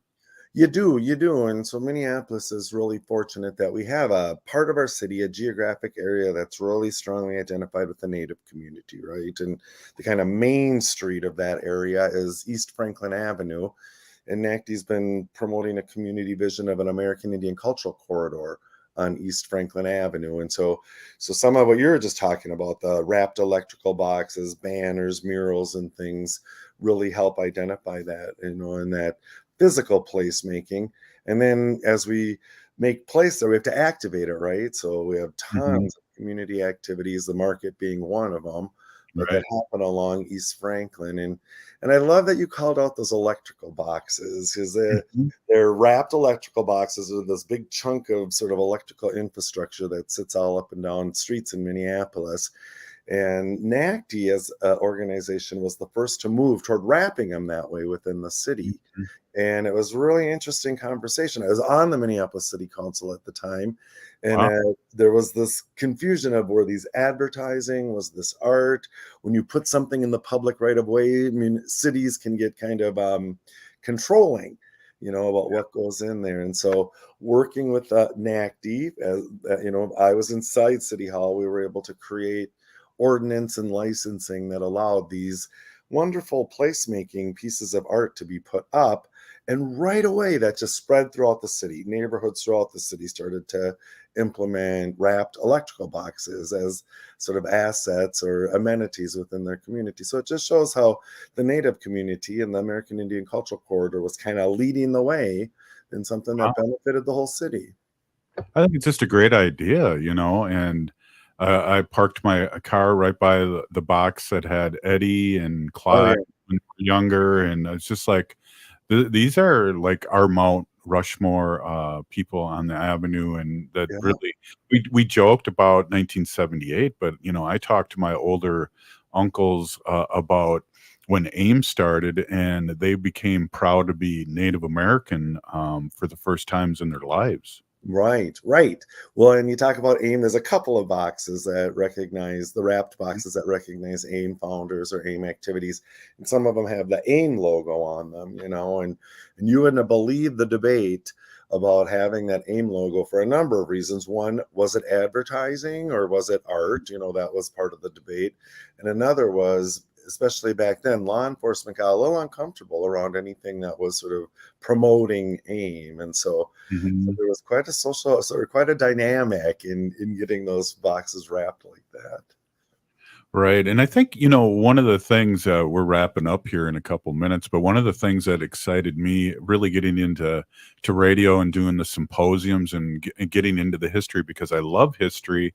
[SPEAKER 18] You do. And so Minneapolis is really fortunate that we have a part of our city, a geographic area that's really strongly identified with the Native community, right? And the kind of main street of that area is East Franklin Avenue. And NACD's been promoting a community vision of an American Indian cultural corridor on East Franklin Avenue. And so some of what you were just talking about, the wrapped electrical boxes, banners, murals, and things really help identify that, and that physical placemaking. And then as we make place there, we have to activate it, right? So we have tons of community activities, the market being one of them, that happen along East Franklin. And I love that you called out those electrical boxes, because they're wrapped electrical boxes with this big chunk of sort of electrical infrastructure that sits all up and down streets in Minneapolis. And NACD as an organization was the first to move toward wrapping them that way within the city. And it was really interesting conversation. I was on the Minneapolis City Council at the time, and
[SPEAKER 4] Wow.
[SPEAKER 18] there was this confusion of were these advertising, was this art? When you put something in the public right of way, I mean, cities can get kind of controlling, about what goes in there. And so working with NACD, I was inside City Hall, we were able to create ordinance and licensing that allowed these wonderful placemaking pieces of art to be put up. And right away, that just spread throughout the city. Neighborhoods throughout the city started to implement wrapped electrical boxes as sort of assets or amenities within their community. So it just shows how the Native community and the American Indian Cultural Corridor was kind of leading the way in something that benefited the whole city.
[SPEAKER 4] I think it's just a great idea, and I parked my car right by the box that had Eddie and Clyde when they were younger, and it's just like these are like our Mount Rushmore people on the avenue, and that really we joked about 1978, but I talked to my older uncles about when AIM started, and they became proud to be Native American for the first times in their lives.
[SPEAKER 18] Right. Well, and you talk about AIM, there's a couple of boxes that recognize the wrapped boxes that recognize AIM founders or AIM activities. And some of them have the AIM logo on them, and you wouldn't have believed the debate about having that AIM logo for a number of reasons. One, was it advertising or was it art? That was part of the debate. And another was, especially back then, law enforcement got a little uncomfortable around anything that was sort of promoting AIM. And so there was quite a dynamic in getting those boxes wrapped like that.
[SPEAKER 4] Right. And I think, one of the things we're wrapping up here in a couple minutes, but one of the things that excited me really getting into radio and doing the symposiums and getting into the history, because I love history,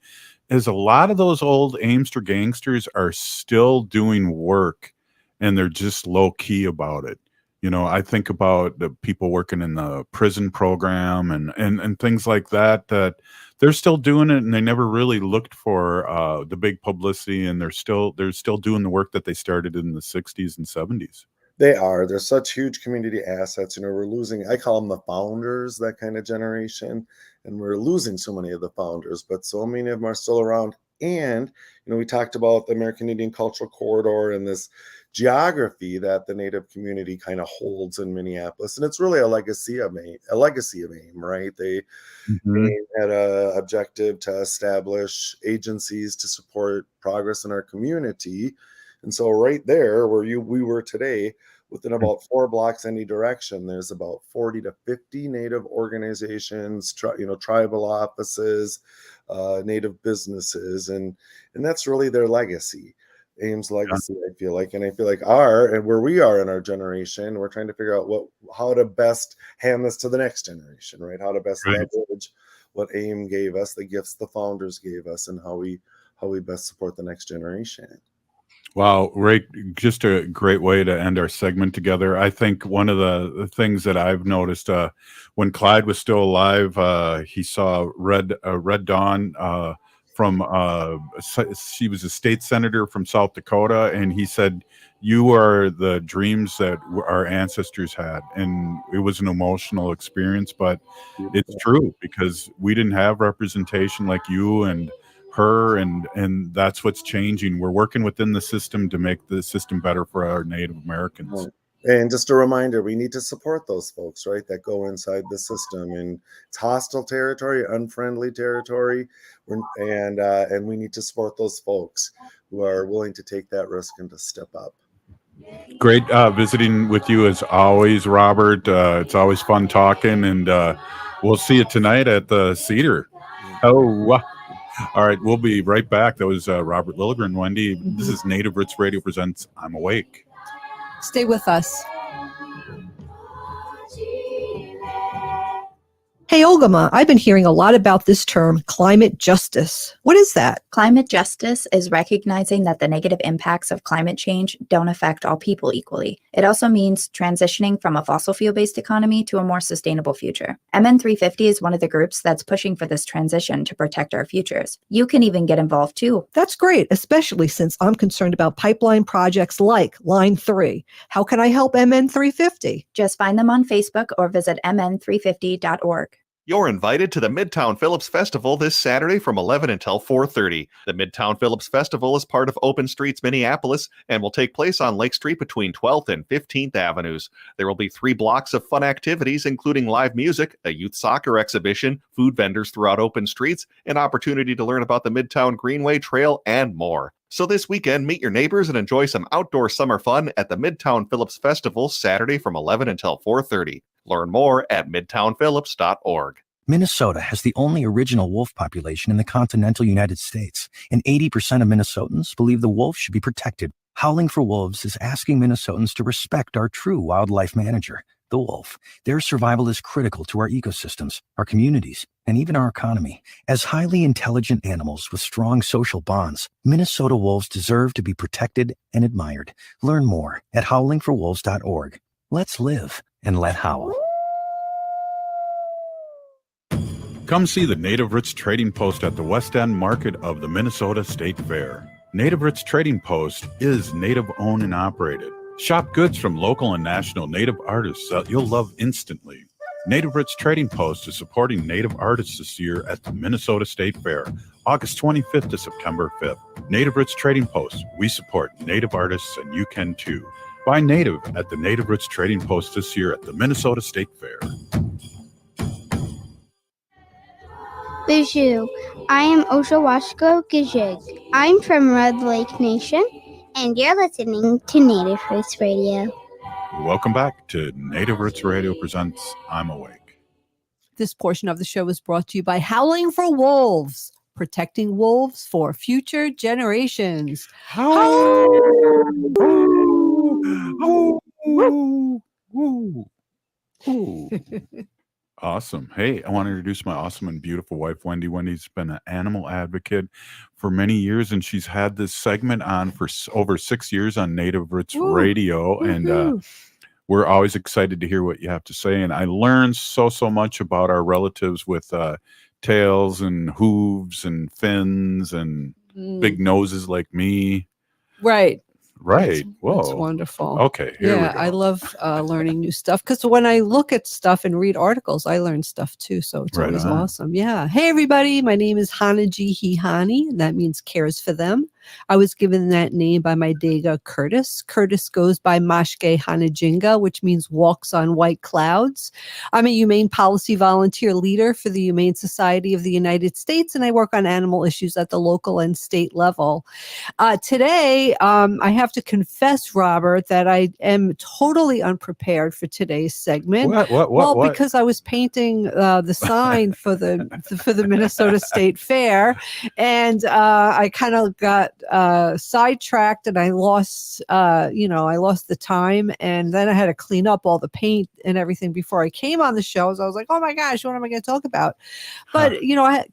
[SPEAKER 4] is a lot of those old Aimster gangsters are still doing work, and they're just low key about it. I think about the people working in the prison program and things like that, that they're still doing it, and they never really looked for the big publicity, and they're still doing the work that they started in the 60s and 70s.
[SPEAKER 18] They're such huge community assets. We're losing, I call them the founders, that kind of generation, and we're losing so many of the founders, but so many of them are still around. And, we talked about the American Indian Cultural Corridor and this geography that the Native community kind of holds in Minneapolis. And it's really a legacy of AIM, right? They had a objective to establish agencies to support progress in our community. And so right there where we were today, within about 4 blocks any direction, there's about 40 to 50 Native organizations, tribal offices, Native businesses, and that's really their legacy. AIM's legacy, I feel like, and I feel like where we are in our generation, we're trying to figure out how to best hand this to the next generation, right? How to best leverage what AIM gave us, the gifts the founders gave us, and how we best support the next generation.
[SPEAKER 4] Wow, Ray, just a great way to end our segment together. I think one of the things that I've noticed when Clyde was still alive, he saw Red Dawn she was a state senator from South Dakota, and he said, "You are the dreams that our ancestors had," and it was an emotional experience, but it's true, because we didn't have representation like you and her, and that's what's changing. We're working within the system to make the system better for our Native Americans.
[SPEAKER 18] And just a reminder, we need to support those folks, right, that go inside the system. And it's hostile territory, unfriendly territory, and we need to support those folks who are willing to take that risk and to step up.
[SPEAKER 4] Great visiting with you as always, Robert. It's always fun talking, and we'll see you tonight at the Cedar. All right, we'll be right back. That was Robert Lilligren. Wendy, this is Native Roots Radio presents I'm Awake.
[SPEAKER 2] Stay with us. Hey, Ogama, I've been hearing a lot about this term, climate justice. What is that?
[SPEAKER 5] Climate justice is recognizing that the negative impacts of climate change don't affect all people equally. It also means transitioning from a fossil fuel-based economy to a more sustainable future. MN350 is one of the groups that's pushing for this transition to protect our futures. You can even get involved too.
[SPEAKER 2] That's great, especially since I'm concerned about pipeline projects like Line 3. How can I help MN350?
[SPEAKER 5] Just find them on Facebook or visit mn350.org.
[SPEAKER 6] You're invited to the Midtown Phillips Festival this Saturday from 11 until 4:30. The Midtown Phillips Festival is part of Open Streets Minneapolis and will take place on Lake Street between 12th and 15th Avenues. There will be 3 blocks of fun activities, including live music, a youth soccer exhibition, food vendors throughout Open Streets, an opportunity to learn about the Midtown Greenway Trail, and more. So this weekend, meet your neighbors and enjoy some outdoor summer fun at the Midtown Phillips Festival Saturday from 11 until 4:30. Learn more at midtownphillips.org.
[SPEAKER 7] Minnesota has the only original wolf population in the continental United States, and 80% of Minnesotans believe the wolf should be protected. Howling for Wolves is asking Minnesotans to respect our true wildlife manager, the wolf. Their survival is critical to our ecosystems, our communities, and even our economy. As highly intelligent animals with strong social bonds, Minnesota wolves deserve to be protected and admired. Learn more at howlingforwolves.org. Let's live and let howl.
[SPEAKER 4] Come see the Native Roots Trading Post at the West End Market of the Minnesota State Fair. Native Roots Trading Post is Native-owned and operated. Shop goods from local and national Native artists that you'll love instantly. Native Roots Trading Post is supporting Native artists this year at the Minnesota State Fair, August 25th to September 5th. Native Roots Trading Post, we support Native artists and you can too. Buy Native at the Native Roots Trading Post this year at the Minnesota State Fair.
[SPEAKER 10] Bonjour, I am Oshawashko Gijig. I'm from Red Lake Nation, and you're listening to Native Roots Radio.
[SPEAKER 4] Welcome back to Native Roots Radio presents I'm Awake.
[SPEAKER 2] This portion of the show is brought to you by Howling for Wolves, protecting wolves for future generations.
[SPEAKER 4] Awesome. Hey, I want to introduce my awesome and beautiful wife, Wendy. Wendy's been an animal advocate for many years, and she's had this segment on for over 6 years on Native Roots Radio. And we're always excited to hear what you have to say. And I learned so much about our relatives with tails and hooves and fins and big noses like me.
[SPEAKER 2] Right.
[SPEAKER 4] Right. Whoa.
[SPEAKER 2] That's wonderful.
[SPEAKER 4] Okay. Here we go.
[SPEAKER 2] I love learning new stuff because when I look at stuff and read articles, I learn stuff too. So it's always awesome. Yeah. Hey, everybody. My name is Hanaji Hihani, and that means cares for them. I was given that name by my Dega Curtis. Curtis goes by Mashke Hanajinga, which means walks on white clouds. I'm a humane policy volunteer leader for the Humane Society of the United States, and I work on animal issues at the local and state level. Today, I have to confess, Robert, that I am totally unprepared for today's segment.
[SPEAKER 4] What?
[SPEAKER 2] Because I was painting the sign for the Minnesota State Fair, and I kind of got sidetracked, and I lost the time, and then I had to clean up all the paint and everything before I came on the show. So I was like, oh my gosh, what am I going to talk about? But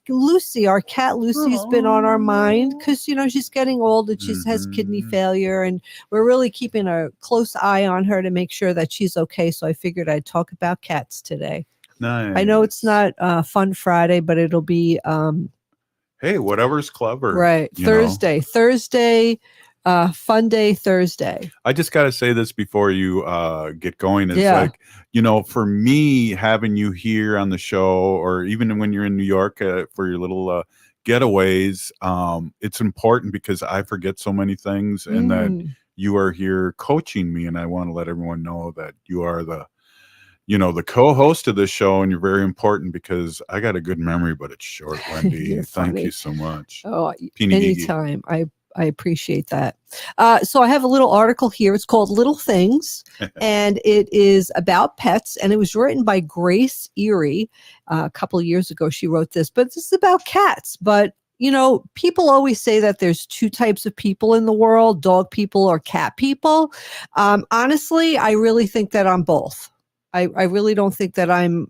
[SPEAKER 2] Lucy, our cat Lucy's been on our mind because she's getting old and she has kidney failure, and we're really keeping a close eye on her to make sure that she's okay. So I figured I'd talk about cats today.
[SPEAKER 4] Nice.
[SPEAKER 2] I know it's not Fun Friday, but it'll be
[SPEAKER 4] hey, whatever's clever.
[SPEAKER 2] Right. Thursday, Fun Day Thursday.
[SPEAKER 4] I just got to say this before you get going. It's like, for me, having you here on the show, or even when you're in New York for your little getaways, it's important because I forget so many things, and that you are here coaching me. And I want to let everyone know that you are the co-host of this show, and you're very important because I got a good memory, but it's short, Wendy. Thank you so much.
[SPEAKER 2] Oh, anytime. I appreciate that. So I have a little article here. It's called Little Things, and it is about pets, and it was written by Grace Erie. A couple of years ago, she wrote this, but this is about cats. But people always say that there's 2 types of people in the world, dog people or cat people. Honestly, I really think that I'm both. I really don't think that I'm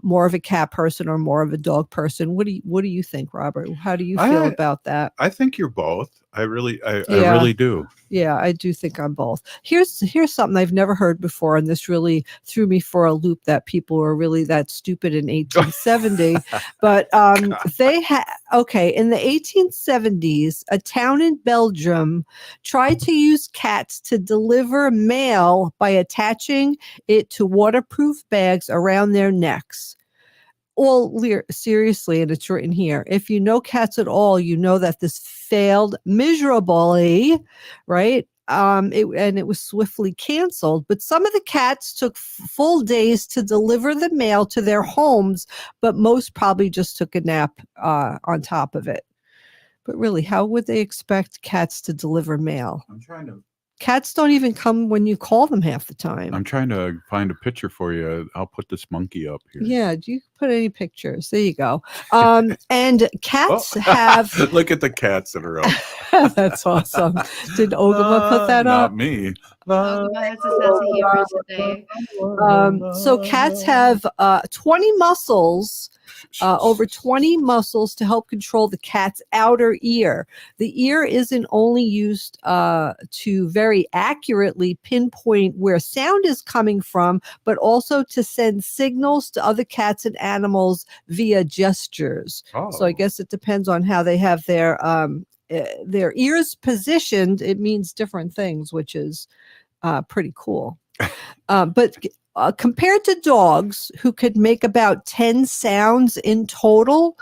[SPEAKER 2] more of a cat person or more of a dog person? What do you think, Robert? How do you feel about that?
[SPEAKER 4] I think you're both. I really do.
[SPEAKER 2] Yeah, I do think I'm both. Here's something I've never heard before, and this really threw me for a loop that people were really that stupid in 1870. But in the 1870s, a town in Belgium tried to use cats to deliver mail by attaching it to waterproof bags around their necks. Seriously, and it's written here. If you know cats at all, you know that this failed miserably, right? It was swiftly canceled. But some of the cats took full days to deliver the mail to their homes, but most probably just took a nap on top of it. But really, how would they expect cats to deliver mail? Cats don't even come when you call them half the time.
[SPEAKER 4] I'm trying to find a picture for you. I'll put this monkey up here.
[SPEAKER 2] Yeah, do you put any pictures? There you go. And cats have...
[SPEAKER 4] Look at the cats that are up.
[SPEAKER 2] That's awesome. Did Ogama put that up?
[SPEAKER 4] Not me.
[SPEAKER 12] Ogama has a sense of humor today.
[SPEAKER 2] So cats have 20 muscles, over 20 muscles to help control the cat's outer ear. The ear isn't only used to very accurately pinpoint where sound is coming from, but also to send signals to other cats and animals via gestures. So I guess it depends on how they have their ears positioned. It means different things, which is pretty cool. But compared to dogs, who could make about 10 sounds in total,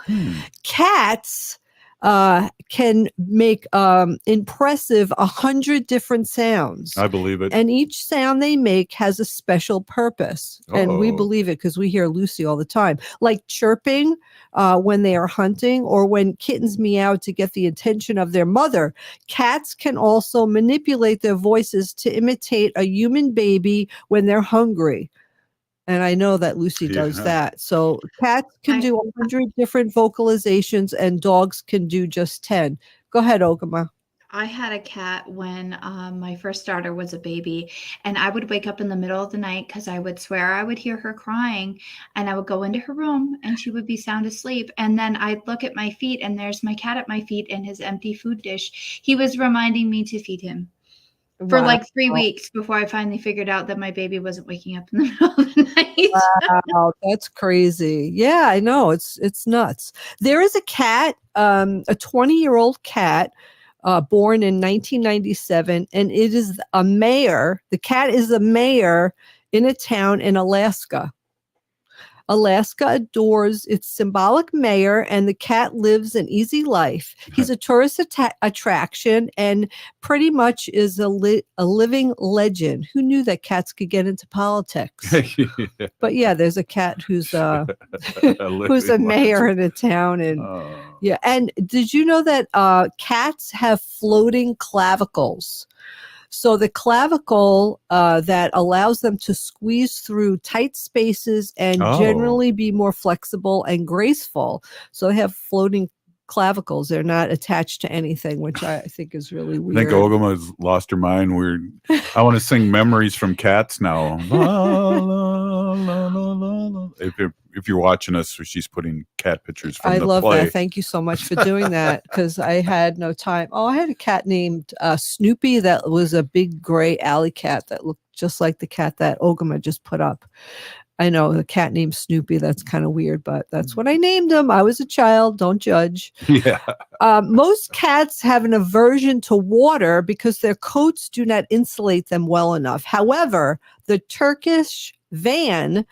[SPEAKER 2] cats can make impressive 100 different sounds.
[SPEAKER 4] I believe it.
[SPEAKER 2] And each sound they make has a special purpose. And we believe it because we hear Lucy all the time, like chirping when they are hunting, or when kittens meow to get the attention of their mother. Cats can also manipulate their voices to imitate a human baby when they're hungry. And I know that Lucy does that. So cats can do 100 different vocalizations and dogs can do just 10. Go ahead, Ogama.
[SPEAKER 12] I had a cat when my first daughter was a baby, and I would wake up in the middle of the night because I would swear I would hear her crying, and I would go into her room and she would be sound asleep. And then I'd look at my feet and there's my cat at my feet and his empty food dish. He was reminding me to feed him. For like 3 weeks before I finally figured out that my baby wasn't waking up in the middle of the night.
[SPEAKER 2] Wow, that's crazy. Yeah, I know. It's nuts. There is a cat, a 20-year-old cat, born in 1997, and it is a mayor. The cat is a mayor in a town in Alaska. Alaska adores its symbolic mayor, and the cat lives an easy life. He's a tourist attraction and pretty much is a living legend. Who knew that cats could get into politics? But yeah, there's a cat who's who's a mayor in a town, and yeah. And did you know that cats have floating clavicles? So the clavicle that allows them to squeeze through tight spaces and generally be more flexible and graceful. So they have floating clavicles. They're not attached to anything, which I think is really weird.
[SPEAKER 4] I think Ogama's lost her mind. I want to sing Memories from Cats now. La, la, la, la, la. If you're watching us, she's putting cat pictures from the play. I love
[SPEAKER 2] that. Thank you so much for doing that, because I had no time. I had a cat named Snoopy that was a big gray alley cat that looked just like the cat that Ogama just put up. I know, the cat named Snoopy. That's kind of weird, but that's what I named him. I was a child. Don't judge.
[SPEAKER 4] Yeah.
[SPEAKER 2] Most cats have an aversion to water because their coats do not insulate them well enough. However, the Turkish van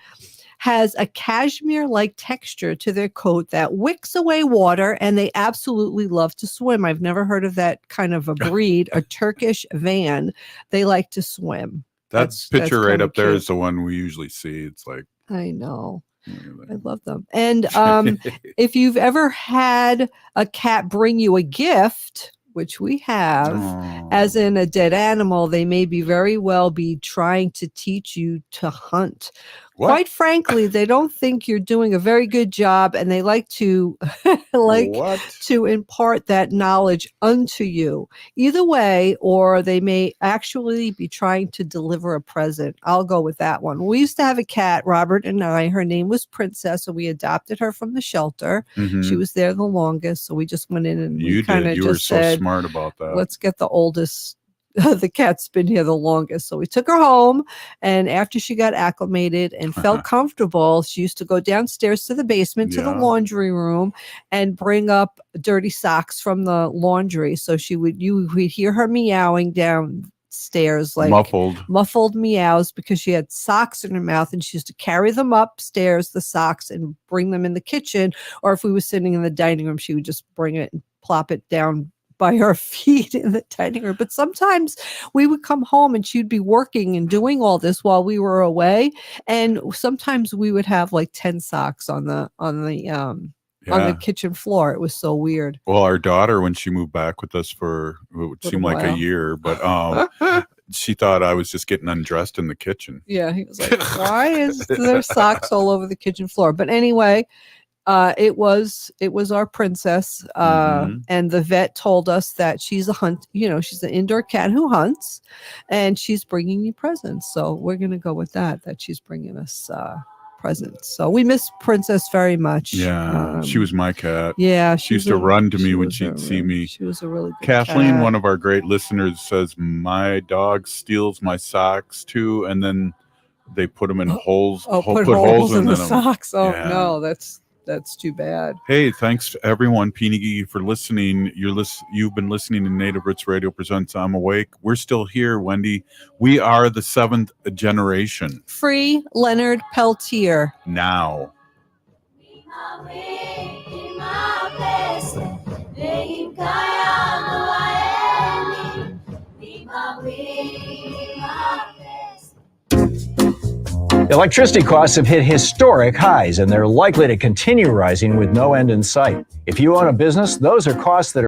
[SPEAKER 2] has a cashmere-like texture to their coat that wicks away water, and they absolutely love to swim. I've never heard of that kind of a breed, a Turkish van. They like to swim.
[SPEAKER 4] That picture right up there is the one we usually see. It's like,
[SPEAKER 2] I know. I love them. And if you've ever had a cat bring you a gift, which we have, as in a dead animal, they may be very well be trying to teach you to hunt. Quite frankly, they don't think you're doing a very good job, and they like to to impart that knowledge unto you. Either way, or they may actually be trying to deliver a present. I'll go with that one. We used to have a cat, Robert and I. Her name was Princess, and we adopted her from the shelter.
[SPEAKER 4] Mhm.
[SPEAKER 2] She was there the longest, so we just went in and
[SPEAKER 4] You
[SPEAKER 2] we kind of
[SPEAKER 4] did. You were
[SPEAKER 2] just
[SPEAKER 4] so
[SPEAKER 2] said,
[SPEAKER 4] smart about that.
[SPEAKER 2] let's get the oldest. The cat's been here the longest. So we took her home, and after she got acclimated and felt comfortable, she used to go downstairs to the basement to the laundry room and bring up dirty socks from the laundry. So we'd hear her meowing downstairs, like muffled meows, because she had socks in her mouth, and she used to carry them upstairs, the socks, and bring them in the kitchen. Or if we were sitting in the dining room, she would just bring it and plop it down by her feet in the dining room. But sometimes we would come home and she'd be working and doing all this while we were away. And sometimes we would have like 10 socks on the kitchen floor. It was so weird.
[SPEAKER 4] Well, our daughter, when she moved back with us for what would seem like a year, but she thought I was just getting undressed in the kitchen.
[SPEAKER 2] Yeah, he was like, why is there socks all over the kitchen floor? But anyway, it was our Princess, and the vet told us that she's she's an indoor cat who hunts, and she's bringing you presents. So we're gonna go with that she's bringing us presents. So we miss Princess very much.
[SPEAKER 4] Yeah, she was my cat.
[SPEAKER 2] Yeah,
[SPEAKER 4] she used to run to me when she'd see me.
[SPEAKER 2] She was a really good
[SPEAKER 4] Kathleen,
[SPEAKER 2] cat.
[SPEAKER 4] one of our great listeners, says my dog steals my socks too, and then they put them in holes.
[SPEAKER 2] Put holes in the
[SPEAKER 4] them.
[SPEAKER 2] socks. Oh
[SPEAKER 4] Yeah.
[SPEAKER 2] no, that's too bad.
[SPEAKER 4] Hey, thanks to everyone, Peony, for listening. You've been listening to Native Roots Radio Presents I'm Awake. We're still here, Wendy. We are the 7th generation.
[SPEAKER 2] Free Leonard Peltier.
[SPEAKER 4] Now.
[SPEAKER 8] Electricity costs have hit historic highs, and they're likely to continue rising with no end in sight. If you own a business, those are costs that are